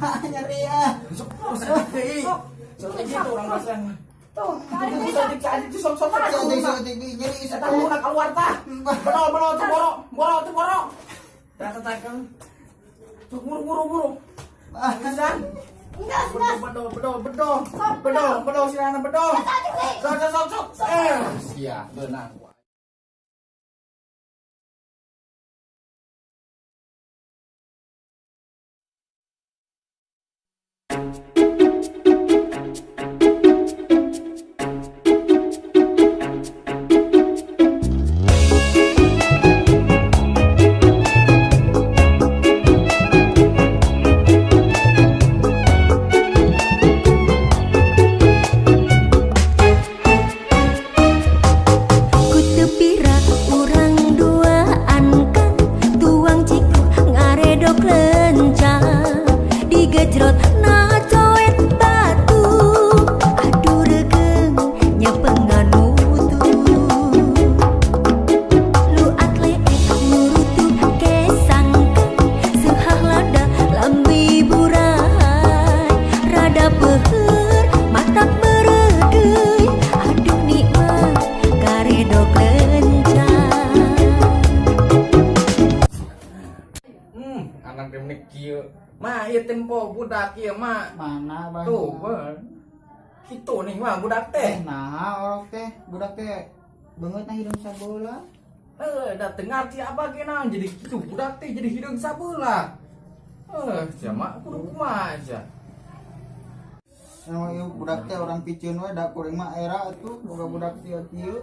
Nyeri ya. Sok. Sok gitu orang pasang. Tuh, Sok. Nyeri isa Kita mau keluar tah. Bero tu boro. Tata kan. Sok buru. Pisan. Bedo sirana bedo. Sok. Sia, beunang. Digejrot na coet batu, aduh regeng nyepengan mutu. Lu atlet nurutu kesangkan, seuhah lada lambi burai, rada peuheur matak meredeui, aduh nikmat karedok lencang. Anak demnek kieu. Mah ieu tempo budak ieu mah. mana bang? Tuh, kitu nih mah budak teh. Nah, orok teh budak teh banget nah hidung sabola. Da teu ngarti apa ge naon jadi kitu budak teh jadi hideung sabeula. Sia kudu kumaha aja. Sama ieu budak teh orang piceun we da kuring mah era atuh boga budak teh kieu.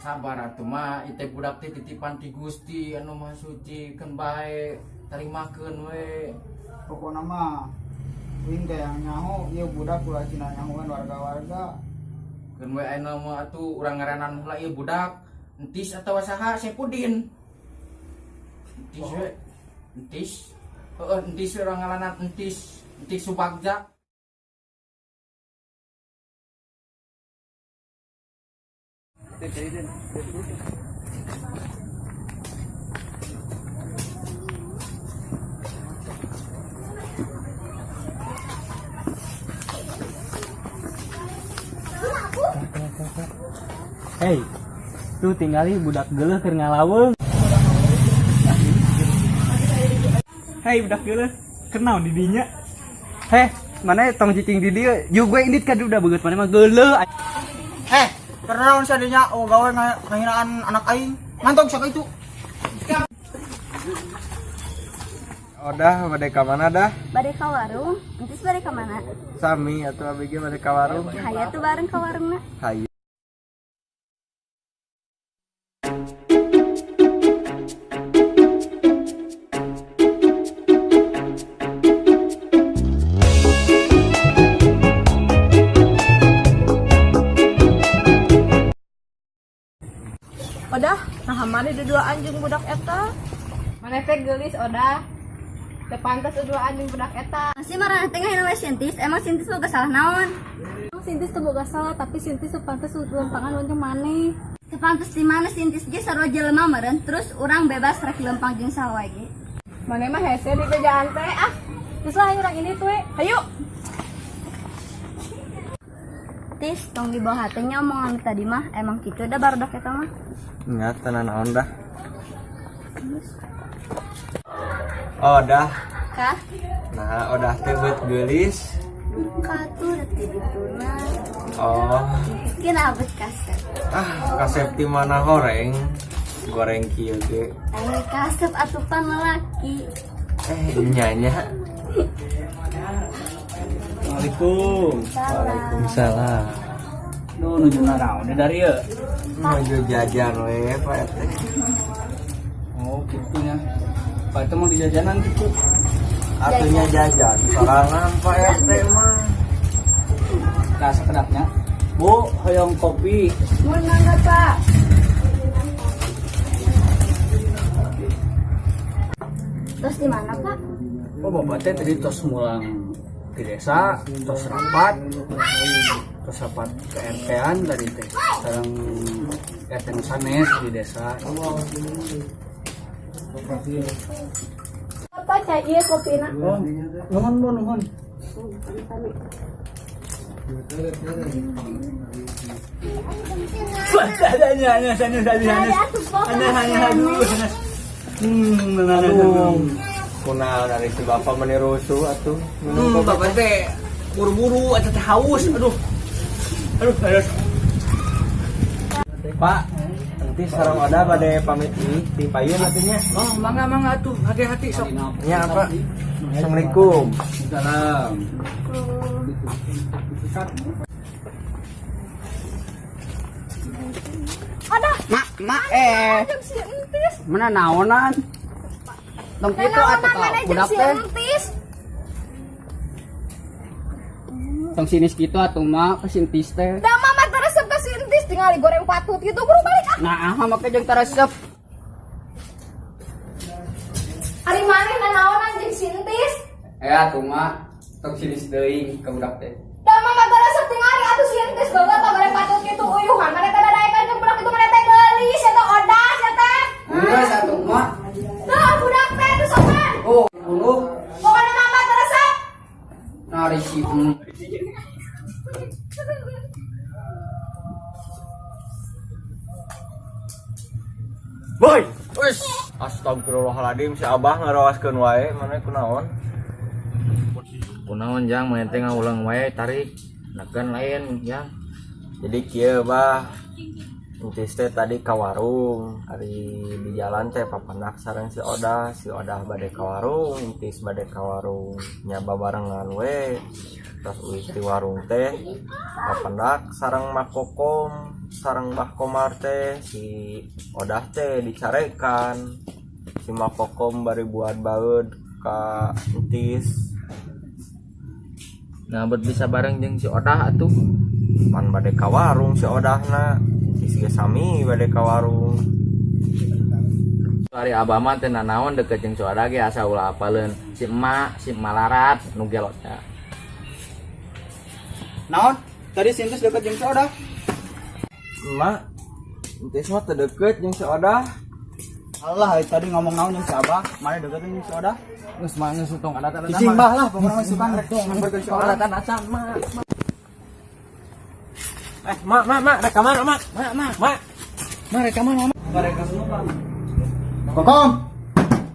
Sabar atuh mah ieu teh budak teh titipan ti Gusti anu Maha Suci keun bae. Tarimakeun we. Pokona mah wing teh yang nyaho ieu budak ulah cina nyahoan warga-warga. Keun we ayeuna mah atuh urang ngaranan heula ieu budak Entis atawa saha Saipudin. Entis we. Entis. Heueuh entis urang ngaranan Entis Subagja. Hei, tuh tinggali budak geuleuh keur ngalaweung. Hei budak geuleuh, kenal di dinya? Heh, mana tong cicing di dieu? Juga indit ka udah beget mana mah geuleuh. Karena naon sadenya gawe ngahinaan anak aing. Ngantong sak itu. Udah, bade ka mana dah? Bade ka warung, entis bade ka mana? Sami atuh abg bade ka warung. Hayat tuh bareng ka warungna. Hayu. Odah, nah mana di dua anjing budak eta? Mana teh geulis odah. Teu pantes dua anjing budak eta. Si marana teh ngahina Sintis, emang Sintis boga salah naon? Emang Sintis teu boga salah, tapi Sintis teu pantes lempangan wanjung maneh. Teu pantes di mana Sintis ge sarua jelema meureun, terus urang bebas rek lempang jeung saha wae ge. Maneh mah hese di bejaan teh ah. Geus lah urang ini tuh, hayu. Tis, tong di bawah hatenya omongan tadi mah emang kitu da barudak eta mah. Ingat tenan naon dah. Oh dah. Kah? Nah, udah teh beut geulis. Katuh da ti dituna. Oh, Kira abet kasep. kasep ti mana goreng kieu ge. Kasep atupan lelaki. Nyanya. Assalamualaikum. Waalaikumsalam. Nuju naon dari ieu? Menuju jajan we, Pak RT. Oh, gitu nya. Pak itu mau di jajanan gitu. Atunya jajan, sorangan Pak RT mah. Nah, sekedapnya. Bu, hoyong kopi. Mun mangga Pak. Terus di mana, Pak? Oh, Bapak teh tadi tos mulang di desa, tos rapat ke RT-an tadi teh. Sekarang RT nu sanes di desa. baca iya kopina. Oh, nuhun Bu, nuhun. Kuna dari si bapak menirusu atuh. Bapak teh buru-buru atau teh haus. Aduh. Pak, nanti sareng ada pada pamit di payun artinya. Oh, mangga atuh, hati-hati sok. Ya apa? Assalamualaikum. Salam. Ada Mak, jeung si entis. mana naonan? Tong kitu atuh ka Mana jeung budak si teh. entis. Tong sinis kitu atuh mak, ka sintis teh. Da mama teresep ka si entis tinggal digoreng patut gitu buru balik ah. Nah, make jeung taresep. Ari maneh nanaonan jeung si entis. Atuh mak, tong sinis deui ka budak teh. Da mama teresep tinggal atuh si entis boga teh goreng patut gitu uyuhan maneh teh dadaekan jeung budak itu maneh teh geulis eta odas eta. Geus atuh mak. Da budak teh teu sopan. Oh, dulu Pokona mama teresep. nari si Boy. Wis. Astagfirullahaladzim si Abah ngarawaskeun wae mana kunaon? Kunaon jang mana teh ngaulang wae tarik. Nekeun lain jang. Jadi kieu bah entis teh tadi ka warung, ari di jalan teh papanak sareng si Odah bade ka warung, entis bade ka warung, nya babarengan we. Terus uih di warung teh papanak sareng Mak Kokom, sareng Mbah Komar teh si Odah teh dicarekan. Si Mak Kokom bari buat baeud ka entis. Nah, bet bisa bareng jeung si Odah atuh. Pan bade ka warung si Odahna, si sami bade ka warung. Ari Abah mah teh nanaon deket jeung si Odah ge asa ulah apaleun si emak, si Malarat nu gelotnya. Naon? Tadi si Entis deket jeung si Odah. Emak, Entis mah teu deket jeung si Odah. Allah tadi ngomong naon jeung si Abah, mana deket jeung si Odah? Geus mah geus utong ada tanda Cicing bah lah pokona sukan rek ngambarkeun si Odah. Tanda acan mah. Mak, rekaman, Mak. Mah rek ka mana?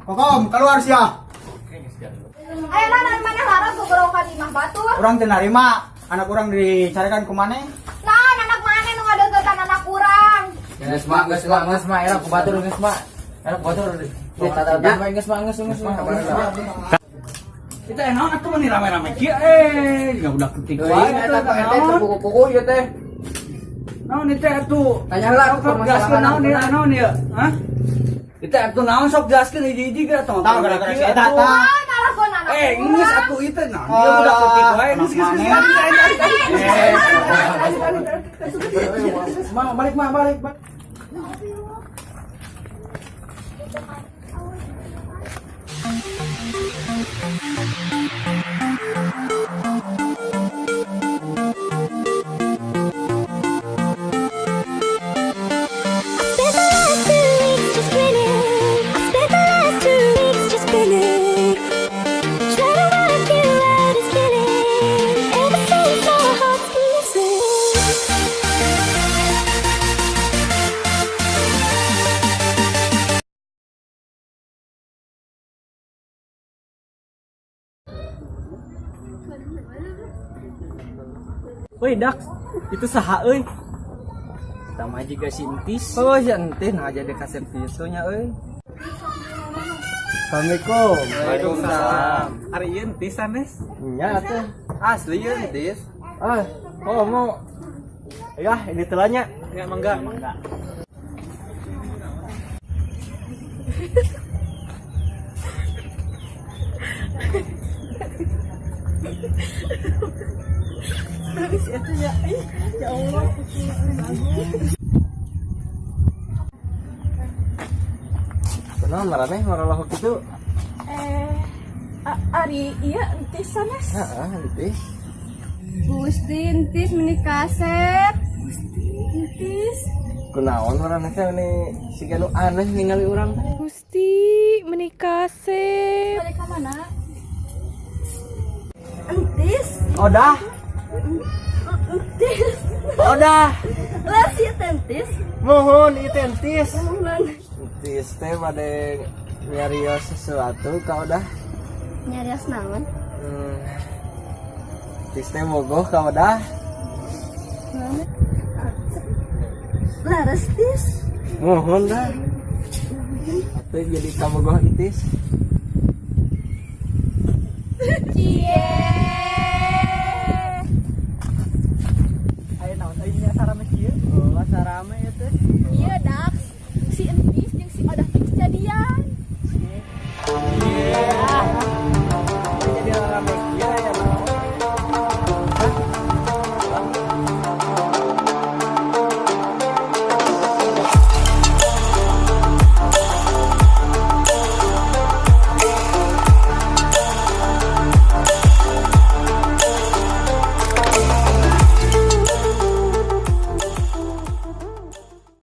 Kokom, keluar sia. Ayo nanan maneh larang tuh gorokan imah batur. Urang teu narima, anak urang dicarekan ku maneh. Nah, anak maneh nu ngadeuketan anak urang. Geus mah era ku batur geus mah. Era ku batur. Geus mah. kita naon atuh meni rame-rame kieu enggak udah ketik Euy, wae eta teh puku-puku ieu teh. naon ieu teh atuh Tanyalah sok jelaskeun naon ieu hah kita atuh naon sok jelaskeun hiji-hiji ge tong Tah gara-gara si eta tah. Ah, nalahkeun anak geus atuh itu naon dia udah ketik wae geus Balik. Woi, Dak. Itu saha euy? kita mah juga si Entis Oh, si Entis nah jadi kasep pitu nya euy. Assalamualaikum. Waalaikumsalam. Ari ieu Entis sanes? Nya atuh. Asli ieu Entis. Mau. Ya, ini telanya. ya mangga Kenapa marane marah kitu? Ari iya entis sanes. Heeh, Entis. Gusti entis menikah kasep. Entis. Kunaon orang teh ini si nu aneh ningali orang teh. Gusti menikah se. Balik ke mana? Entis. Odah, Entis. odah. Lah si tentis. Mohon itentis. Mohon Entis teh bade nyarios sesuatu ka odah. nyarios naon? Entis teh bogoh ka odah. Laras tis. Mohon dah. Atuh jadi kabogoh itis.